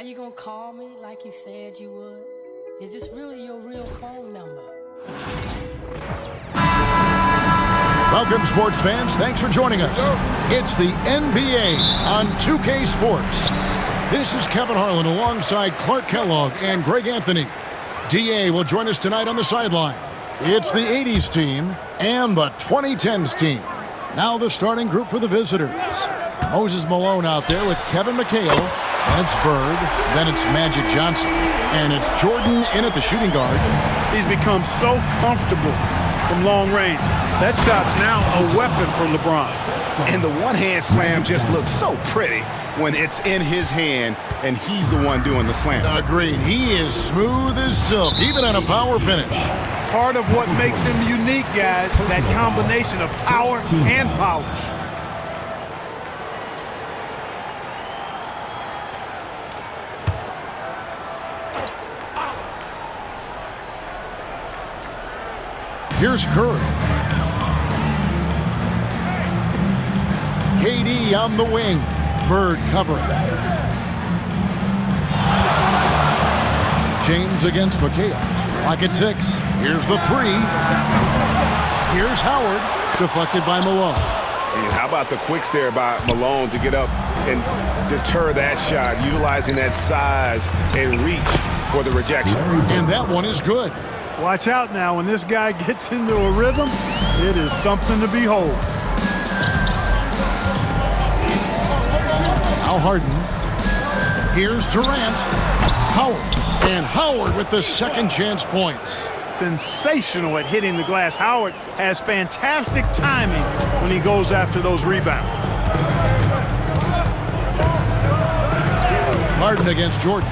you gonna call me like you said you would? Is this really your real phone number? Welcome, sports fans. Thanks for joining us. It's the NBA on 2K Sports. This is Kevin Harlan alongside Clark Kellogg and Greg Anthony. DA will join us tonight on the sideline. It's the 80's team and the 2010's team. Now the starting group for the visitors. Moses Malone out there with Kevin McHale. Then it's Bird. Then it's Magic Johnson. And it's Jordan in at the shooting guard. He's become so comfortable from long range. That shot's now a weapon for LeBron. And the one-hand slam just looks so pretty when it's in his hand and he's the one doing the slam. Agreed. He is smooth as silk, even on a power finish. Part of what makes him unique, guys, that combination of power and polish. Here's Curry. KD on the wing. Bird covering. James against McHale. Clock at 6. Here's the 3. Here's Howard. Deflected by Malone. And how about the quicks there by Malone to get up and deter that shot, utilizing that size and reach for the rejection. And that one is good. Watch out now. When this guy gets into a rhythm, it is something to behold. Now Harden. Here's Durant. Howard. And Howard with the second chance points. Sensational at hitting the glass. Howard has fantastic timing when he goes after those rebounds. Harden against Jordan.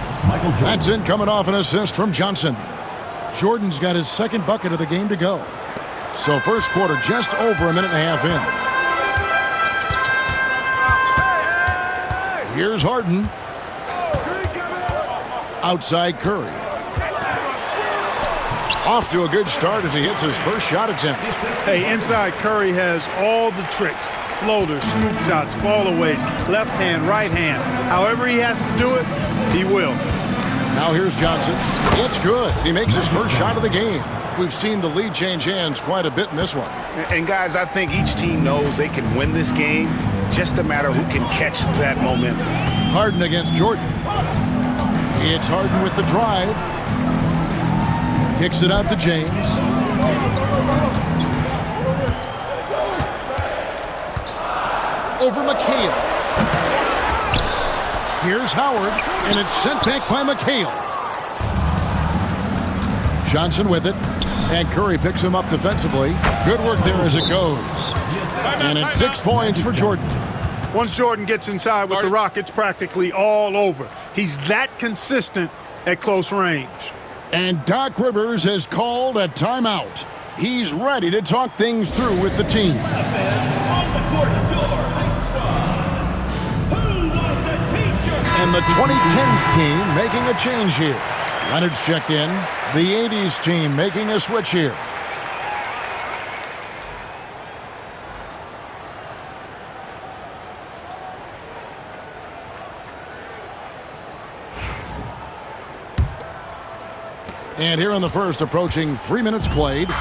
That's in coming off an assist from Johnson. Jordan's got his second bucket of the game to go. So first quarter just over a minute and a half in. Here's Harden. Outside Curry. Off to a good start as he hits his first shot attempt. Hey, inside Curry has all the tricks. Floaters, scoop shots, fallaways, left hand, right hand. However he has to do it, he will. Now here's Johnson. It's good. He makes his first shot of the game. We've seen the lead change hands quite a bit in this one. And guys, I think each team knows they can win this game. Just a matter who can catch that momentum. Harden against Jordan. It's Harden with the drive. Kicks it out to James. Over McHale. Here's Howard, and it's sent back by McHale. Johnson with it, and Curry picks him up defensively. Good work there as it goes. And it's 6 points for Jordan. Once Jordan gets inside with the rock, it's practically all over. He's that consistent at close range. And Doc Rivers has called a timeout. He's ready to talk things through with the team. And the 2010's team making a change here. Leonard's checked in. The 80's team making a switch here. And here in the first, approaching 3 minutes played,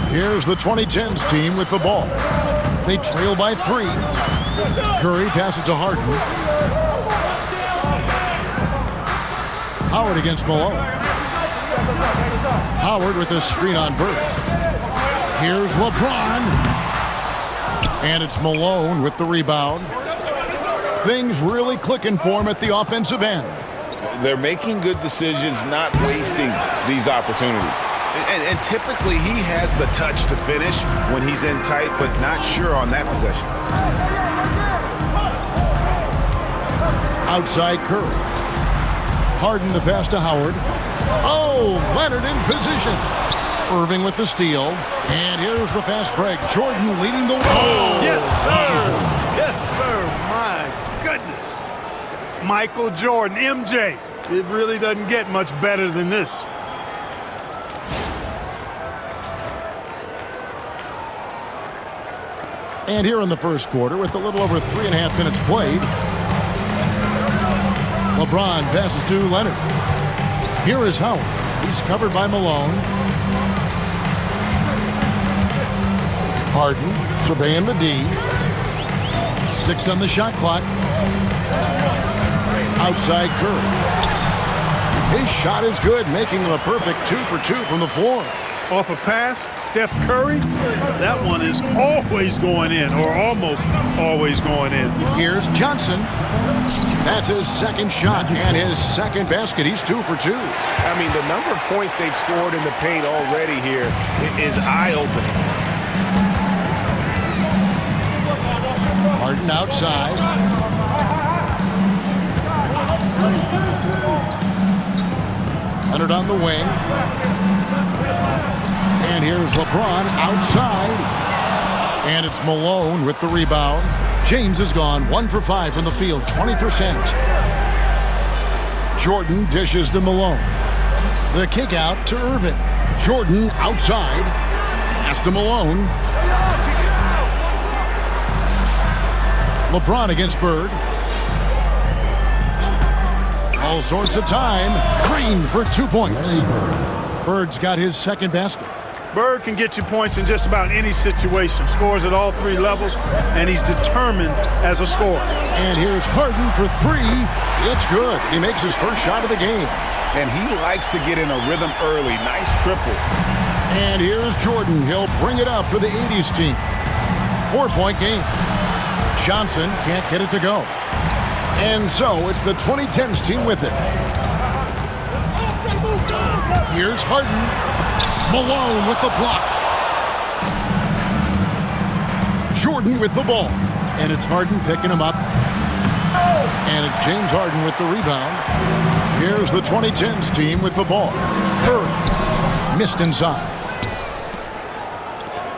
here's the 2010's team with the ball. They trail by 3. Curry passes to Harden. Howard against Malone. Howard with a screen on Bird. Here's LeBron. And it's Malone with the rebound. Things really clicking for him at the offensive end. They're making good decisions, not wasting these opportunities. And typically he has the touch to finish when he's in tight, but not sure on that possession. Outside Curry. Harden the pass to Howard. Oh, Leonard in position. Irving with the steal. And here's the fast break. Jordan leading the way. Oh, yes, sir. Yes, sir. My goodness. Michael Jordan, MJ. It really doesn't get much better than this. And here in the first quarter, with a little over 3.5 minutes played, LeBron passes to Leonard. Here is Howard. He's covered by Malone. Harden surveying the D. 6 on the shot clock. Outside Curry. His shot is good, making it a perfect 2 for 2 from the floor. Off a pass, Steph Curry, that one is always going in, or almost always going in. Here's Johnson. That's his second shot and his second basket. He's 2 for 2. I mean, the number of points they've scored in the paint already here is eye-opening. Harden outside. Leonard on the wing. And here's LeBron outside. And it's Malone with the rebound. James has gone 1 for 5 from the field, 20%. Jordan dishes to Malone. The kick out to Irving. Jordan outside. Pass to Malone. LeBron against Bird. All sorts of time. Green for 2 points. Bird's got his second basket. Bird can get you points in just about any situation. Scores at all 3 levels, and he's determined as a scorer. And here's Harden for 3. It's good. He makes his first shot of the game. And he likes to get in a rhythm early. Nice triple. And here's Jordan. He'll bring it up for the 80's team. 4-point game. Johnson can't get it to go. And so it's the 2010's team with it. Here's Harden. Malone with the block. Jordan with the ball. And it's Harden picking him up. And it's James Harden with the rebound. Here's the 2010's team with the ball. Curry missed inside.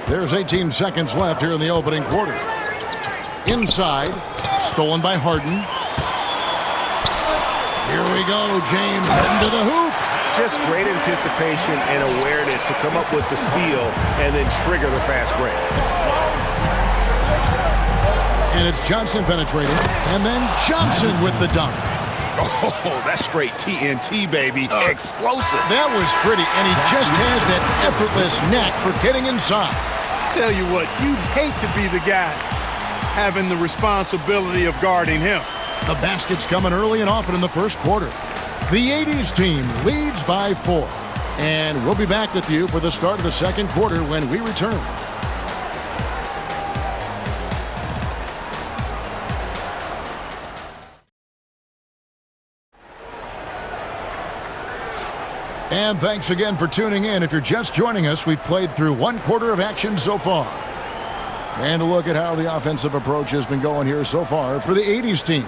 There's 18 seconds left here in the opening quarter. Inside, stolen by Harden. Here we go, James heading to the hoop. Just great anticipation and awareness to come up with the steal and then trigger the fast break. And it's Johnson penetrating, and then Johnson with the dunk. Oh, that's straight TNT, baby. Explosive. That was pretty, and he just has that effortless knack for getting inside. Tell you what, you'd hate to be the guy having the responsibility of guarding him. The basket's coming early and often in the first quarter. The 80's team leads by 4. And we'll be back with you for the start of the second quarter when we return. And thanks again for tuning in. If you're just joining us, we've played through 1 quarter of action so far. And a look at how the offensive approach has been going here so far for the 80's team.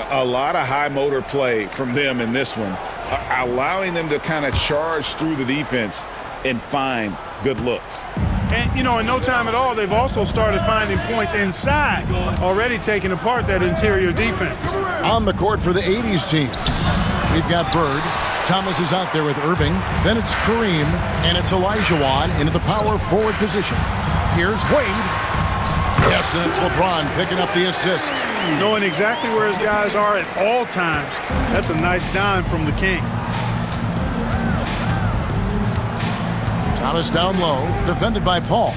A lot of high motor play from them in this one, allowing them to kind of charge through the defense and find good looks. And, you know, in no time at all, they've also started finding points inside, already taking apart that interior defense. On the court for the 80's team, we've got Bird. Thomas is out there with Irving. Then it's Kareem, and it's Olajuwon into the power forward position. Here's Wade. Yes, and it's LeBron picking up the assist. Knowing exactly where his guys are at all times. That's a nice dime from the King. Thomas down low, defended by Paul.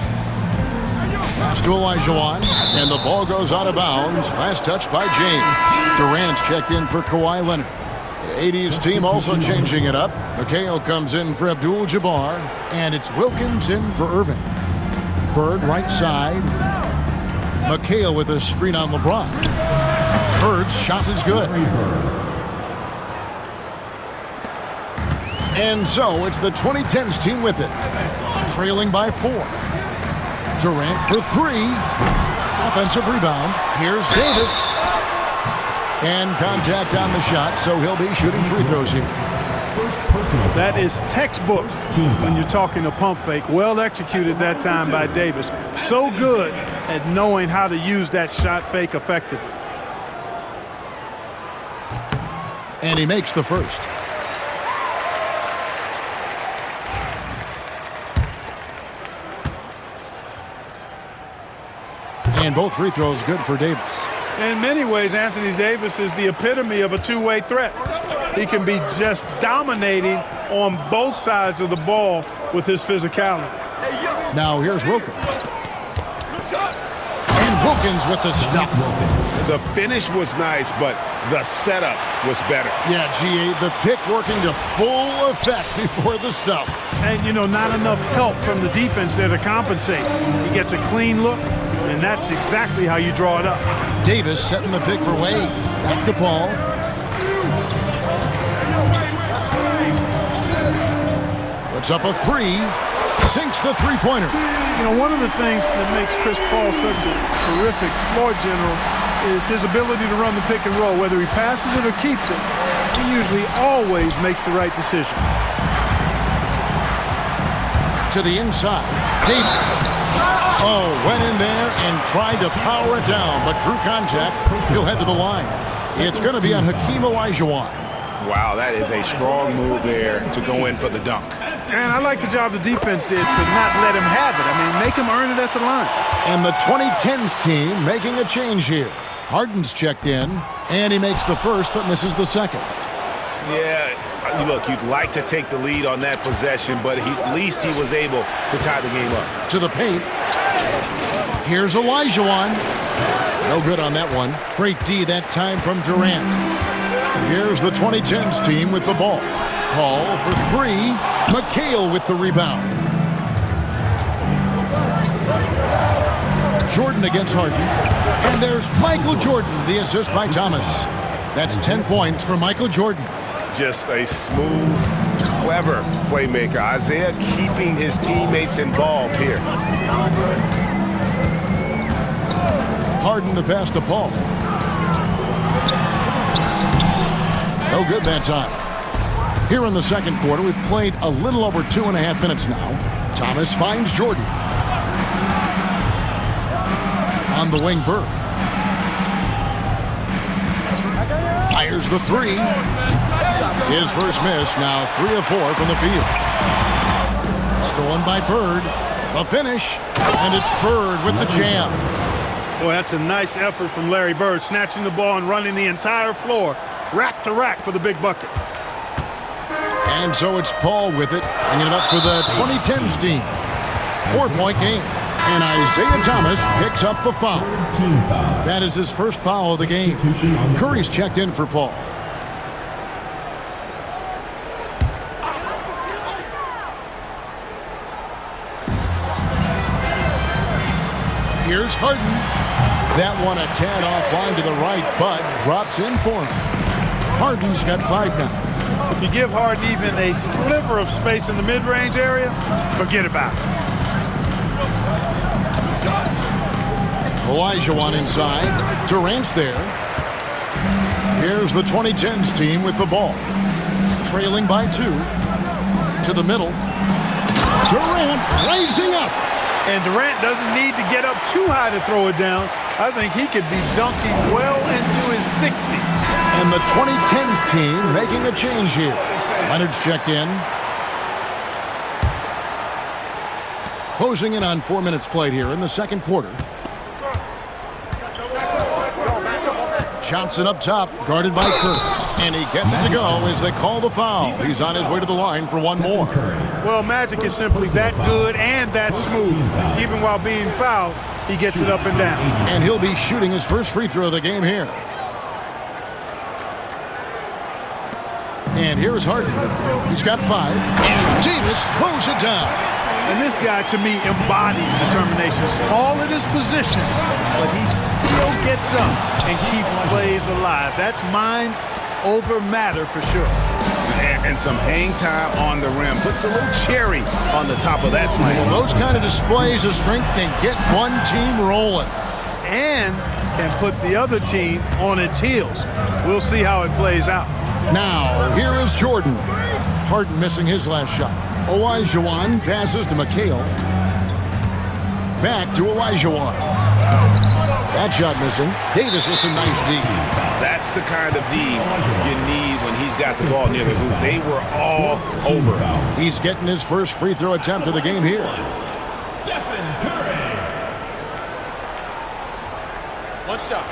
Pass to Olajuwon, and the ball goes out of bounds. Last touch by James. Durant's checked in for Kawhi Leonard. The 80's team also changing it up. McHale comes in for Abdul-Jabbar, and it's Wilkins in for Irving. Bird right side. McHale with a screen on LeBron. Bird's shot is good. And so it's the 2010's team with it. Trailing by 4. Durant for 3. Offensive rebound. Here's Davis. And contact on the shot, so he'll be shooting free throws here. That is textbook when you're talking a pump fake. Well executed that time by Davis. So good at knowing how to use that shot fake effectively. And he makes the first. And both free throws good for Davis. In many ways, Anthony Davis is the epitome of a two-way threat. He can be just dominating on both sides of the ball with his physicality. Now here's Wilkins. And Wilkins with the stuff. The finish was nice, but the setup was better. Yeah, GA, the pick working to full effect before the stuff. And, you know, not enough help from the defense there to compensate. He gets a clean look, and that's exactly how you draw it up. Davis setting the pick for Wade. Back to Paul. Puts up a three. Sinks the three-pointer. You know, one of the things that makes Chris Paul such a terrific floor general is his ability to run the pick and roll. Whether he passes it or keeps it, he usually always makes the right decision. To the inside. Davis. Oh, went in there and tried to power it down, but drew contact. He'll head to the line. It's going to be on Hakeem Olajuwon. Wow, that is a strong move there to go in for the dunk. And I like the job the defense did to not let him have it. I mean, make him earn it at the line. And the 2010's team making a change here. Harden's checked in, and he makes the first but misses the second. Yeah, look, you'd like to take the lead on that possession, but at least he was able to tie the game up. To the paint. Here's Olajuwon. No good on that one. Great D that time from Durant. Here's the 2010's team with the ball. Paul for three. McHale with the rebound. Jordan against Harden. And there's Michael Jordan, the assist by Thomas. That's 10 points for Michael Jordan. Just a smooth, clever playmaker. Isaiah keeping his teammates involved here. Harden the pass to Paul. No good that time. Here in the second quarter, we've played a little over 2.5 minutes now. Thomas finds Jordan. On the wing, Bird. Fires the three. His first miss, now 3 of 4 from the field. Stolen by Bird. The finish, and it's Bird with the jam. Boy, that's a nice effort from Larry Bird, snatching the ball and running the entire floor, rack to rack for the big bucket. And so it's Paul with it, bringing it up for the 2010's team. 4-point game. And Isaiah Thomas picks up the foul. That is his first foul of the game. Curry's checked in for Paul. Here's Harden. That one a tad offline to the right, but drops in for him. Harden's got 5 now. If you give Harden even a sliver of space in the mid-range area, forget about it. Olajuwon inside. Durant's there. Here's the 2010's team with the ball. Trailing by 2. To the middle. Durant raising up. And Durant doesn't need to get up too high to throw it down. I think he could be dunking well into his 60s. And the 2010's team making a change here. Leonard's checked in. Closing in on 4 minutes played here in the second quarter. Johnson up top, guarded by Curry. And he gets it to go as they call the foul. He's on his way to the line for one more. Well, Magic is simply that good and that smooth. Even while being fouled, he gets it up and down. And he'll be shooting his first free throw of the game here. And here's Harden. He's got 5. And Davis throws it down. And this guy, to me, embodies determination. Small in his position, but he still gets up and keeps plays alive. That's mind over matter for sure. And some hang time on the rim. Puts a little cherry on the top of that slam. Well, those kind of displays of strength can get one team rolling. And can put the other team on its heels. We'll see how it plays out. Now, here is Jordan. Harden missing his last shot. Olajuwon passes to McHale. Back to Olajuwon. That shot missing. Davis with some nice D. That's the kind of D you need when he's got the ball near the hoop. They were all over. He's getting his first free throw attempt of the game here. Stephen Curry. One shot.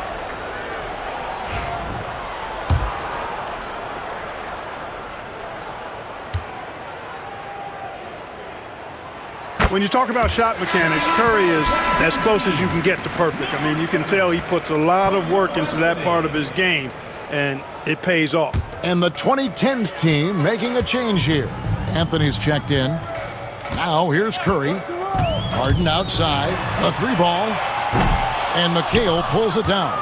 When you talk about shot mechanics, Curry is as close as you can get to perfect. I mean, you can tell he puts a lot of work into that part of his game, and it pays off. And the 2010's team making a change here. Anthony's checked in. Now here's Curry. Harden outside. A 3-ball. And McHale pulls it down.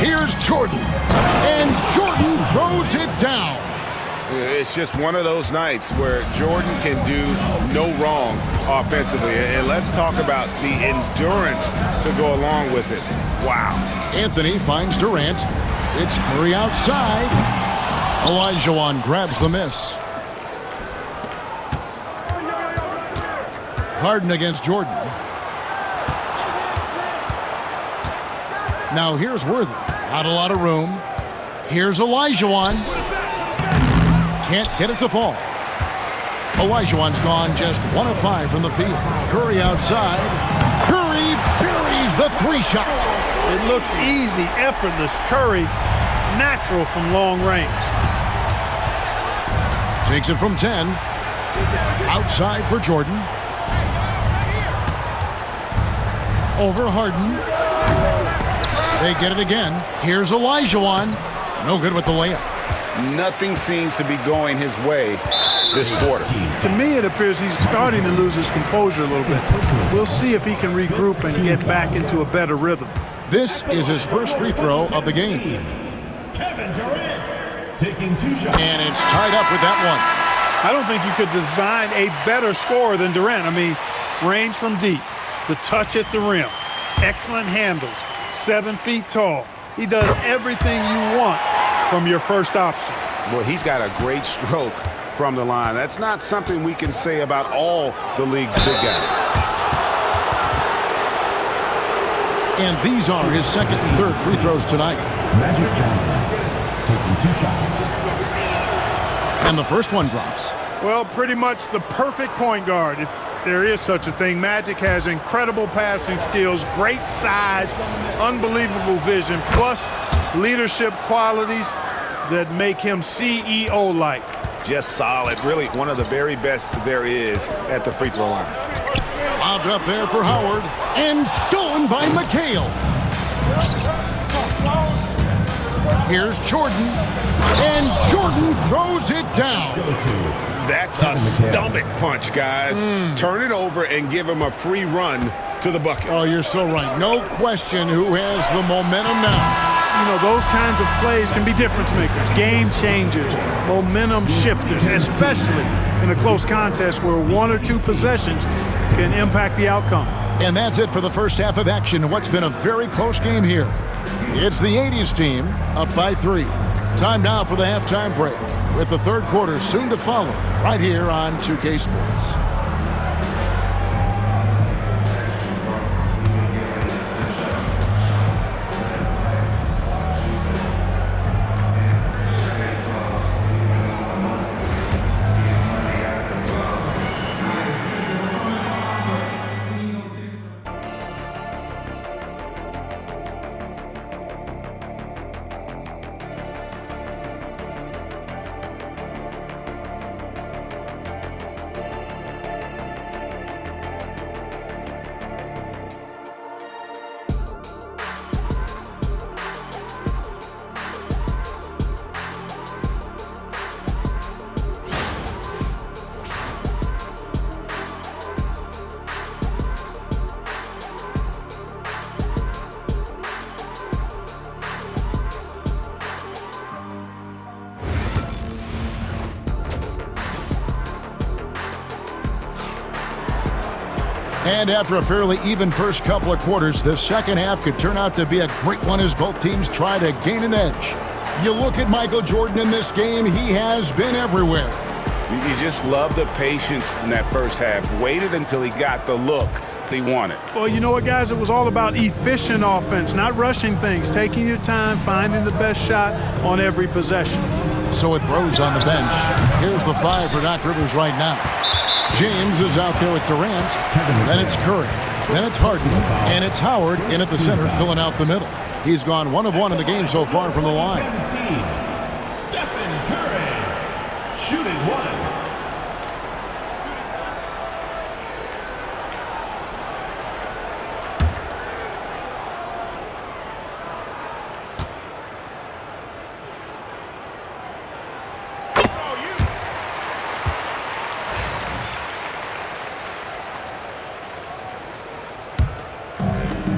Here's Jordan. And Jordan throws it down. It's just one of those nights where Jordan can do no wrong offensively. And let's talk about the endurance to go along with it. Wow. Anthony finds Durant. It's Curry outside. Olajuwon grabs the miss. Harden against Jordan. Now here's Worthy. Not a lot of room. Here's Olajuwon. Can't get it to fall. Olajuwon's gone just 1 of 5 from the field. Curry outside. Curry buries the 3-shot. It looks easy, effortless. Curry, natural from long range. Takes it from 10. Outside for Jordan. Over Harden. They get it again. Here's Olajuwon. No good with the layup. Nothing seems to be going his way this quarter. To me, it appears he's starting to lose his composure a little bit. We'll see if he can regroup and get back into a better rhythm. This is his first free throw of the game. Kevin Durant taking 2 shots. And it's tied up with that one. I don't think you could design a better scorer than Durant. I mean, range from deep, the touch at the rim, excellent handles, 7 feet tall. He does everything you want from your first option. Well, he's got a great stroke from the line. That's not something we can say about all the league's big guys. And these are his second and third free throws tonight. Magic Johnson taking 2 shots. And the first one drops. Well, pretty much the perfect point guard, if there is such a thing. Magic has incredible passing skills, great size, unbelievable vision, plus leadership qualities that make him CEO-like. Just solid. Really one of the very best there is at the free throw line. Lobbed up there for Howard. And stolen by McHale. Here's Jordan. And Jordan throws it down. That's a stomach punch, guys. Turn it over and give him a free run to the bucket. Oh, you're so right. No question who has the momentum now. You know, those kinds of plays can be difference makers, game changers, momentum shifters, especially in a close contest where 1 or 2 possessions can impact the outcome. And that's it for the first half of action in what's been a very close game here. It's the 80's team up by 3. Time now for the halftime break, with the third quarter soon to follow right here on 2K Sports. And after a fairly even first couple of quarters, the second half could turn out to be a great one as both teams try to gain an edge. You look at Michael Jordan in this game, he has been everywhere. You just love the patience in that first half. Waited until he got the look he wanted. Well, you know what, guys? It was all about efficient offense, not rushing things, taking your time, finding the best shot on every possession. So with Rose on the bench, here's the 5 for Doc Rivers right now. James is out there with Durant. Then it's Curry. Then it's Harden. And it's Howard in at the center, filling out the middle. He's gone 1 of 1 in the game so far from the line. Stephen Curry, shooting 1.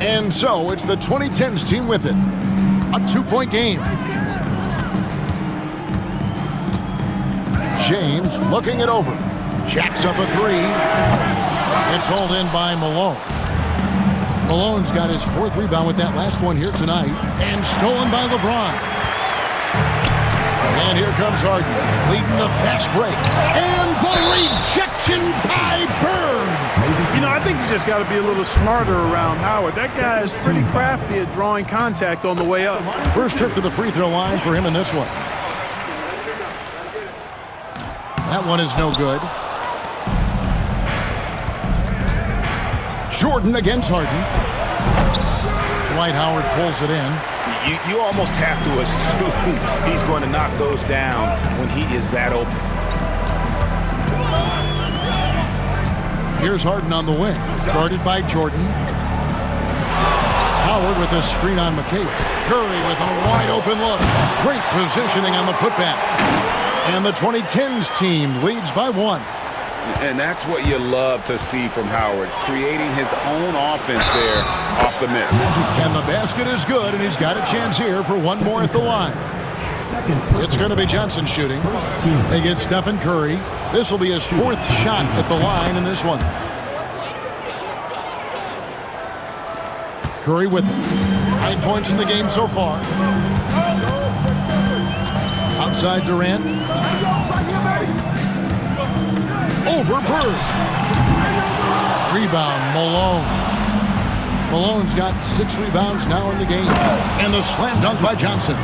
And so it's the 2010's team with it. A 2-point game. James looking it over. Jacks up a three. It's hauled in by Malone. Malone's got his 4th rebound with that last one here tonight. And stolen by LeBron. And here comes Harden, leading the fast break. And the rejection by Bird. You know, I think you just got to be a little smarter around Howard. That guy is pretty crafty at drawing contact on the way up. First trip to the free throw line for him in this one. That one is no good. Jordan against Harden. Dwight Howard pulls it in. You almost have to assume he's going to knock those down when he is that open. Here's Harden on the wing, guarded by Jordan. Howard with a screen on McHale. Curry with a wide open look. Great positioning on the putback. And the 2010's team leads by 1. And that's what you love to see from Howard, creating his own offense there off the miss. And the basket is good, and he's got a chance here for one more at the line. It's going to be Johnson shooting. They get Stephen Curry. This will be his 4th shot at the line in this one. Curry with it. 9 points in the game so far. Outside Durant. Over Bird. Rebound, Malone. Malone's got 6 rebounds now in the game. And the slam dunk by Johnson.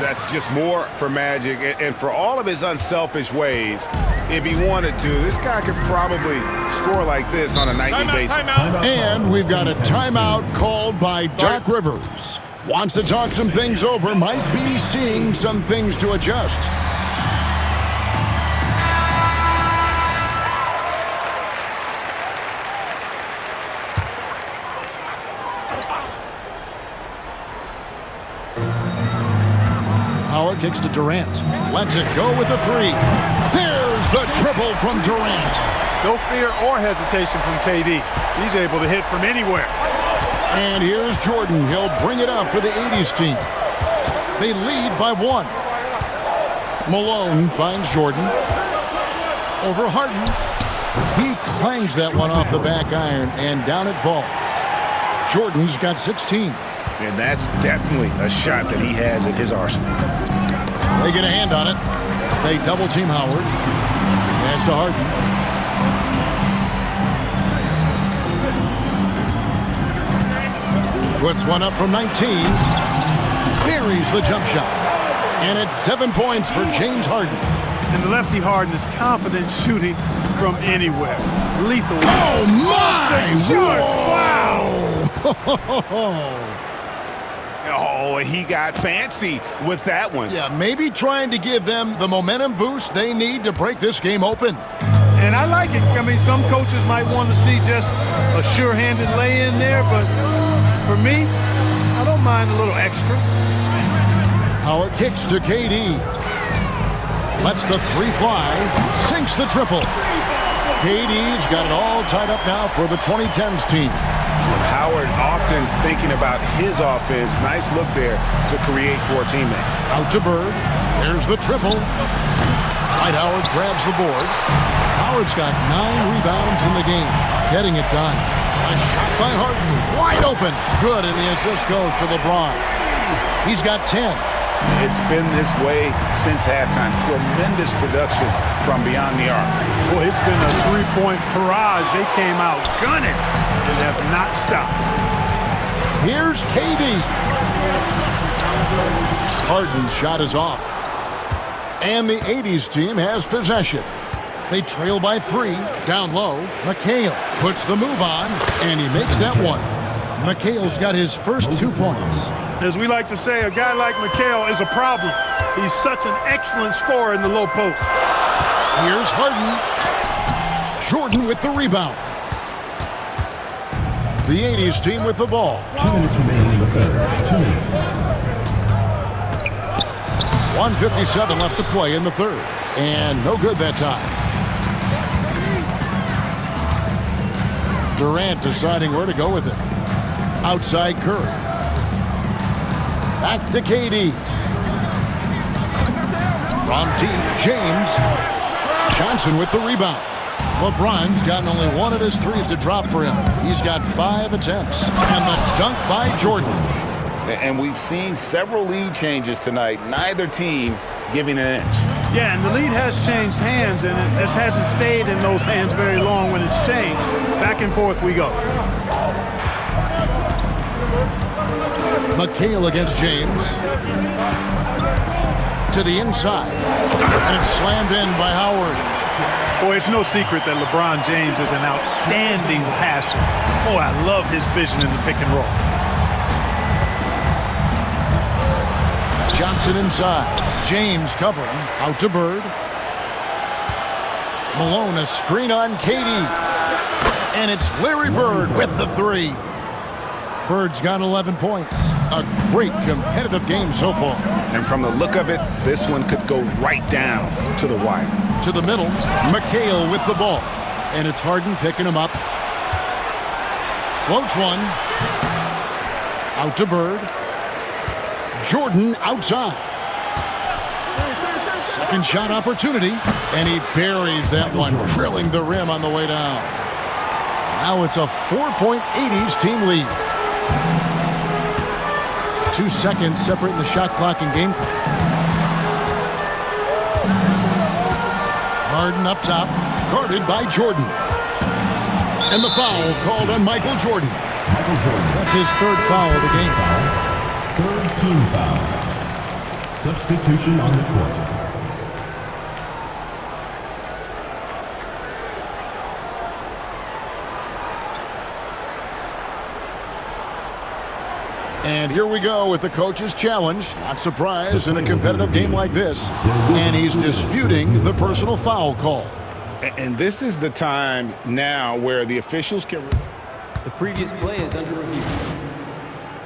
That's just more for Magic. And for all of his unselfish ways, if he wanted to, this guy could probably score like this on a nightly basis. And we've got a timeout called by Doc Rivers. Wants to talk some things over, might be seeing some things to adjust. Howard kicks to Durant. Lets it go with a 3. There's the triple from Durant. No fear or hesitation from KD. He's able to hit from anywhere. And here's Jordan. He'll bring it up for the 80's team. They lead by 1. Malone finds Jordan. Over Harden. He clangs that one off the back iron, and down it falls. Jordan's got 16. And that's definitely a shot that he has in his arsenal. They get a hand on it. They double team Howard. Pass to Harden. Puts one up from 19. Buries the jump shot. And it's 7 points for James Harden. And the lefty Harden is confident shooting from anywhere. Lethal. Oh, my! Wow! Oh, he got fancy with that one. Yeah, maybe trying to give them the momentum boost they need to break this game open. And I like it. I mean, some coaches might want to see just a sure-handed lay-in there, but for me, I don't mind a little extra. Howard kicks to KD. Lets the 3 fly. Sinks the triple. KD's got it all tied up now for the 2010's team. Howard often thinking about his offense. Nice look there to create for a teammate. Out to Bird. There's the triple. Dwight Howard grabs the board. Howard's got 9 rebounds in the game. Getting it done. A shot by Harden. Wide open. Good, and the assist goes to LeBron. He's got 10. It's been this way since halftime. Tremendous production from beyond the arc. Well, it's been a 3-point barrage. They came out gunning and have not stopped. Here's KD. Harden's shot is off. And the 80's team has possession. They trail by 3. Down low, McHale puts the move on, and he makes that one. McHale's got his first 2 points. As we like to say, a guy like McHale is a problem. He's such an excellent scorer in the low post. Here's Harden. Jordan with the rebound. The 80's team with the ball. 2 minutes remaining in the third. 2 minutes. 1:57 left to play in the third. And no good that time. Durant deciding where to go with it. Outside Curry. Back to KD. From deep, James. Johnson with the rebound. LeBron's gotten only one of his threes to drop for him. He's got 5 attempts. And the dunk by Jordan. And we've seen several lead changes tonight. Neither team giving an inch. Yeah, and the lead has changed hands, and it just hasn't stayed in those hands very long when it's changed. Back and forth we go. McHale against James. To the inside. And it's slammed in by Howard. Boy, it's no secret that LeBron James is an outstanding passer. Boy, I love his vision in the pick and roll. Johnson inside. James covering. Out to Bird. Malone a screen on KD. And it's Larry Bird with the 3. Bird's got 11 points. A great competitive game so far. And from the look of it, this one could go right down to the wire. To the middle. McHale with the ball. And it's Harden picking him up. Floats one. Out to Bird. Jordan outside. Second shot opportunity. And he buries that one, drilling the rim on the way down. Now it's a 4-point 80's team lead. 2 seconds separating the shot clock and game clock. Harden up top, guarded by Jordan. And the foul called on Michael Jordan. That's his 3rd foul of the game. 3rd team foul. Substitution on the court. And here we go with the coach's challenge. Not surprised in a competitive game like this. And he's disputing the personal foul call. And this is the time now where the officials can... The previous play is under review.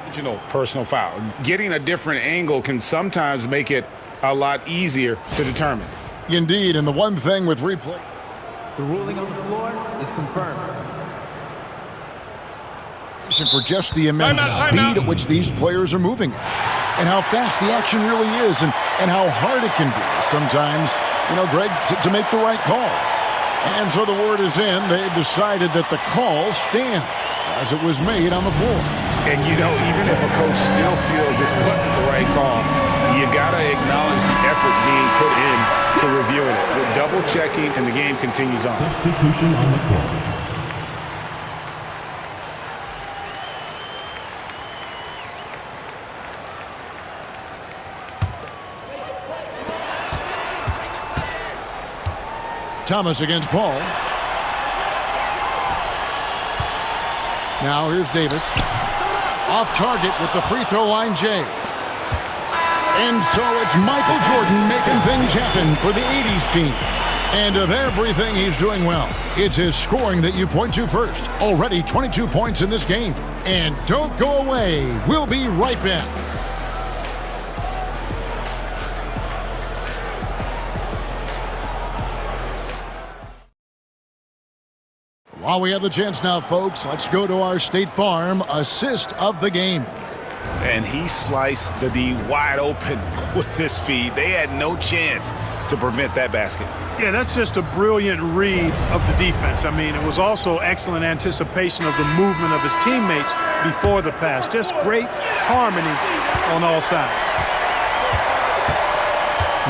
Original personal foul. Getting a different angle can sometimes make it a lot easier to determine. Indeed, and the one thing with replay... The ruling on the floor is confirmed. For just the immense speed at which these players are moving and how fast the action really is and how hard it can be sometimes, Greg, to make the right call. And so the word is in. They've decided that the call stands as it was made on the floor. And, even if a coach still feels this wasn't the right call, you got to acknowledge the effort being put in to reviewing it. With double checking, and the game continues on. Substitution on the court. Thomas against Paul. Now here's Davis. Off target with the free throw line, Jay. And so it's Michael Jordan making things happen for the 80's team. And of everything he's doing well, it's his scoring that you point to first. Already 22 points in this game. And don't go away. We'll be right back. While we have the chance now, folks, let's go to our State Farm assist of the game. And he sliced the D wide open with his feed. They had no chance to prevent that basket. Yeah, that's just a brilliant read of the defense. I mean, it was also excellent anticipation of the movement of his teammates before the pass. Just great harmony on all sides.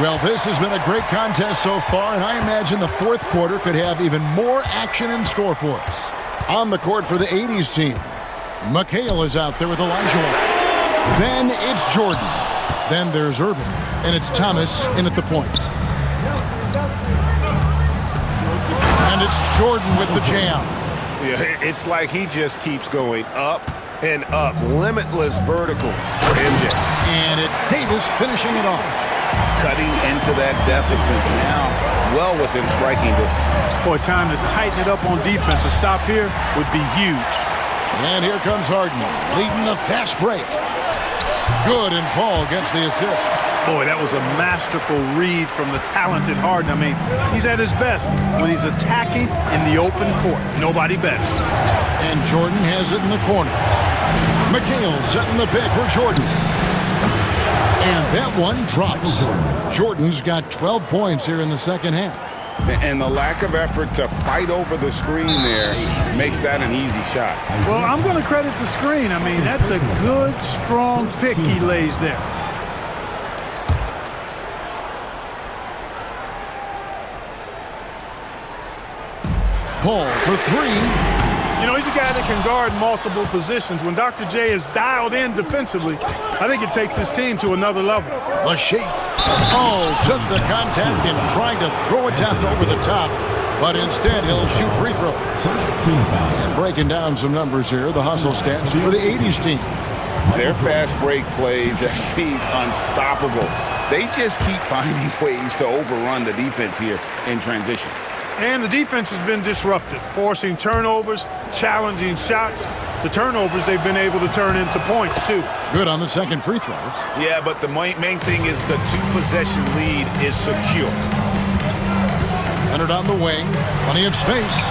Well, this has been a great contest so far, and I imagine the 4th quarter could have even more action in store for us. On the court for the 80's team, McHale is out there with Elijah. Then it's Jordan. Then there's Irvin, and it's Thomas in at the point. And it's Jordan with the jam. Yeah, it's like he just keeps going up and up. Limitless vertical for MJ. And it's Davis finishing it off. Cutting into that deficit now, well within striking distance. Boy, time to tighten it up on defense. A stop here would be huge. And here comes Harden, leading the fast break. Good, and Paul gets the assist. Boy, that was a masterful read from the talented Harden. I mean, he's at his best when he's attacking in the open court. Nobody better. And Jordan has it in the corner. McHale setting the pick for Jordan. And that one drops. Jordan's got 12 points here in the second half. And the lack of effort to fight over the screen there makes that an easy shot. Well, I'm going to credit the screen. I mean, that's a good, strong pick he lays there. Paul for three. You know, he's a guy that can guard multiple positions. When Dr. J is dialed in defensively, I think it takes his team to another level. The shake. Oh, took the contact and tried to throw it down over the top, but instead he'll shoot free throws. And breaking down some numbers here, the hustle stats for the 80's team. Their fast break plays have seemed unstoppable. They just keep finding ways to overrun the defense here in transition. And the defense has been disruptive, forcing turnovers, challenging shots. The turnovers they've been able to turn into points, too. Good on the second free throw. Yeah, but the main thing is the two-possession lead is secure. Leonard on the wing, plenty of space,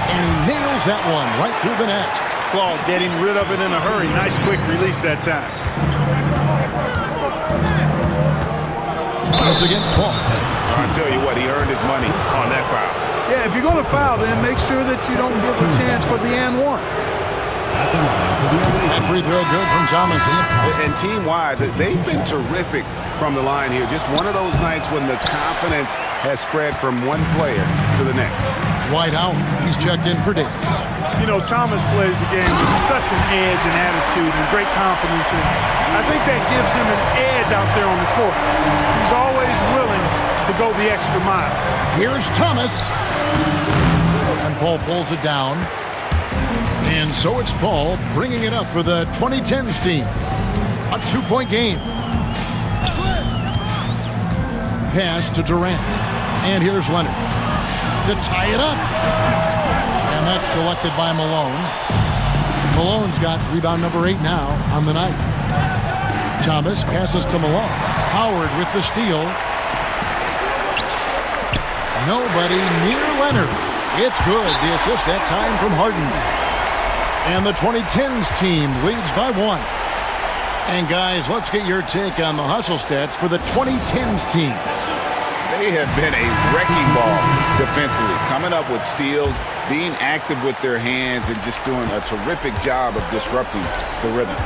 and he nails that one right through the net. Claude getting rid of it in a hurry. Nice quick release that time. Thomas against Paul. I'll tell you what, he earned his money on that foul. Yeah, if you're going to foul, then make sure that you don't give a chance for the and one. And free throw good from Thomas. And team-wide, they've been terrific from the line here. Just one of those nights when the confidence has spread from one player to the next. Dwight out. He's checked in for Davis. You know, Thomas plays the game with such an edge and attitude and great confidence. And I think that gives him an edge out there on the court. He's always willing to go the extra mile. Here's Thomas. And Paul pulls it down. And so it's Paul bringing it up for the 2010's team. A two-point game. Pass to Durant. And here's Leonard to tie it up. And that's collected by Malone. Malone's got rebound number 8 now on the night. Thomas passes to Malone. Howard with the steal. Nobody near Leonard. It's good. The assist that time from Harden. And the 2010's team leads by 1. And guys, let's get your take on the hustle stats for the 2010's team. They have been a wrecking ball defensively, coming up with steals, being active with their hands, and just doing a terrific job of disrupting the rhythm.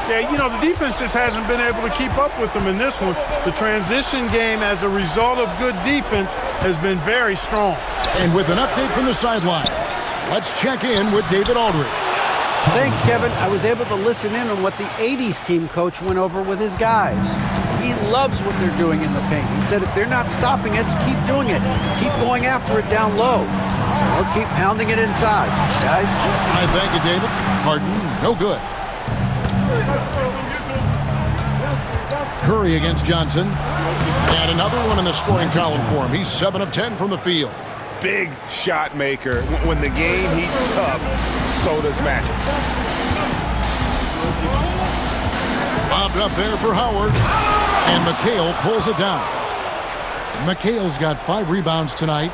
Yeah, you know, the defense just hasn't been able to keep up with them in this one. The transition game, as a result of good defense, has been very strong. And with an update from the sidelines, let's check in with David Aldridge. Thanks, Kevin. I was able to listen in on what the 80's team coach went over with his guys. He loves what they're doing in the paint. He said if they're not stopping us, keep doing it. Keep going after it down low. Or keep pounding it inside, guys. I thank you, David. Harden, no good. Curry against Johnson. And another one in the scoring column for him. He's 7 of 10 from the field. Big shot maker. When the game heats up, so does Magic. Bobbed up there for Howard. And McHale pulls it down. McHale's got 5 rebounds tonight.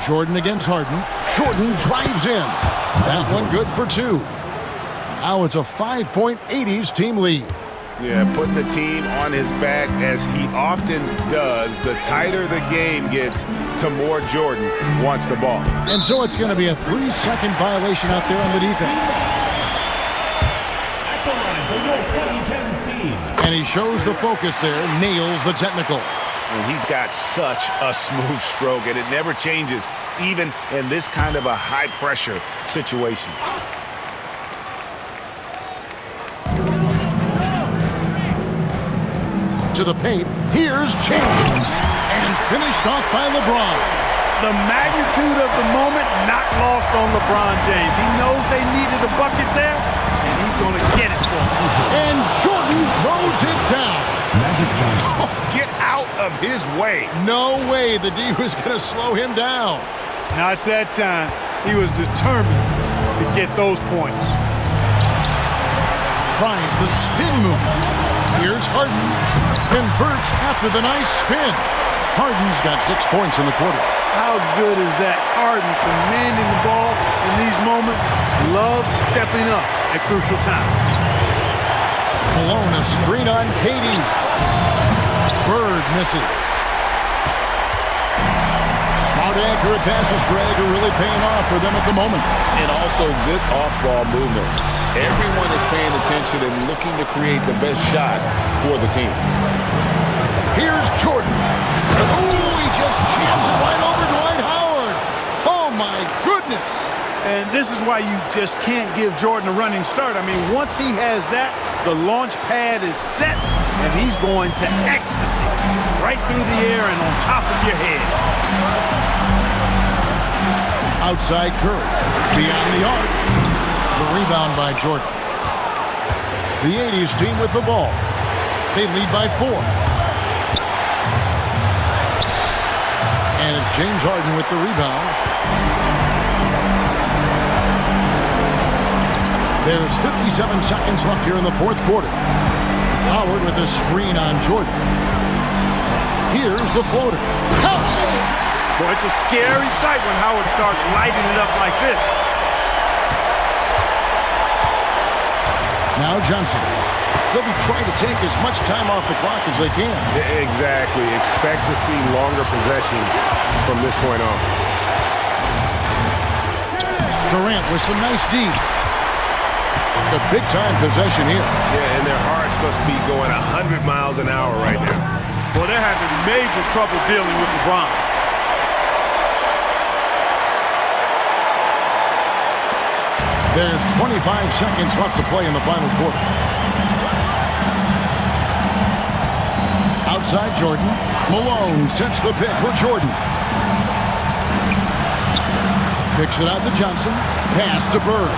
Jordan against Harden. Jordan drives in. That one good for 2. Now it's a 5-point 80's team lead. Yeah, putting the team on his back as he often does. The tighter the game gets, the more Jordan wants the ball. And so it's going to be a 3-second violation out there on the defense. At the line for your 2010's team. And he shows the focus there, nails the technical. And he's got such a smooth stroke, and it never changes, even in this kind of a high-pressure situation. To the paint, here's James. And finished off by LeBron. The magnitude of the moment not lost on LeBron James. He knows they needed a bucket there, and he's going to get it for them. And Jordan throws it down. Magic Johnson. Oh, get out of his way. No way the D was going to slow him down. Not that time. He was determined to get those points. Tries the spin move. Here's Harden. Converts after the nice spin. Harden's got 6 points in the quarter. How good is that? Harden commanding the ball in these moments. Loves stepping up at crucial times. Malone, a screen on Katie. Bird misses. Smart, accurate passes, Greg, are really paying off for them at the moment. And also good off-ball movement. Everyone is paying attention and looking to create the best shot for the team. Here's Jordan. Oh, he just jams it right over Dwight Howard. Oh, my goodness. And this is why you just can't give Jordan a running start. I mean, once he has that, the launch pad is set, and he's going to ecstasy. Right through the air and on top of your head. Outside Curry. Beyond the arc. The rebound by Jordan. The 80's team with the ball. They lead by 4. And it's James Harden with the rebound. There's 57 seconds left here in the 4th quarter. Howard with a screen on Jordan. Here's the floater. Boy, it's a scary sight when Howard starts lighting it up like this. Now Johnson. They'll be trying to take as much time off the clock as they can. Exactly. Expect to see longer possessions from this point on. Durant with some nice D. The big-time possession here. Yeah, and their hearts must be going 100 miles an hour right now. Well, they're having major trouble dealing with LeBron. There's 25 seconds left to play in the final quarter. Outside Jordan. Malone sets the pick for Jordan. Kicks it out to Johnson. Pass to Bird.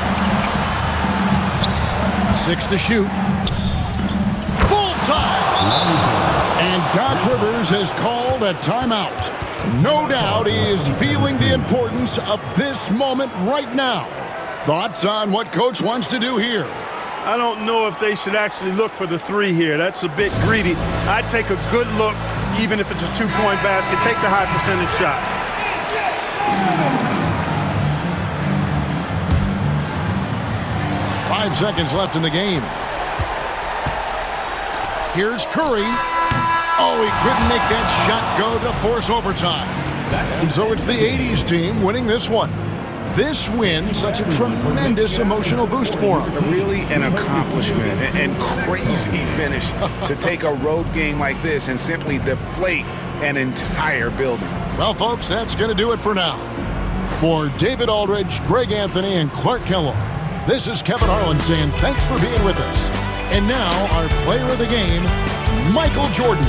6 to shoot. Full time! And Doc Rivers has called a timeout. No doubt he is feeling the importance of this moment right now. Thoughts on what Coach wants to do here? I don't know if they should actually look for the 3 here. That's a bit greedy. I'd take a good look, even if it's a 2-point basket. Take the high percentage shot. 5 seconds left in the game. Here's Curry. Oh, he couldn't make that shot go to force overtime. And so it's the 80's team winning this one. This win, such a tremendous emotional boost for them. Really an accomplishment and crazy finish to take a road game like this and simply deflate an entire building. Well, folks, that's going to do it for now. For David Aldridge, Greg Anthony, and Clark Kellogg, this is Kevin Harlan saying thanks for being with us. And now, our player of the game, Michael Jordan.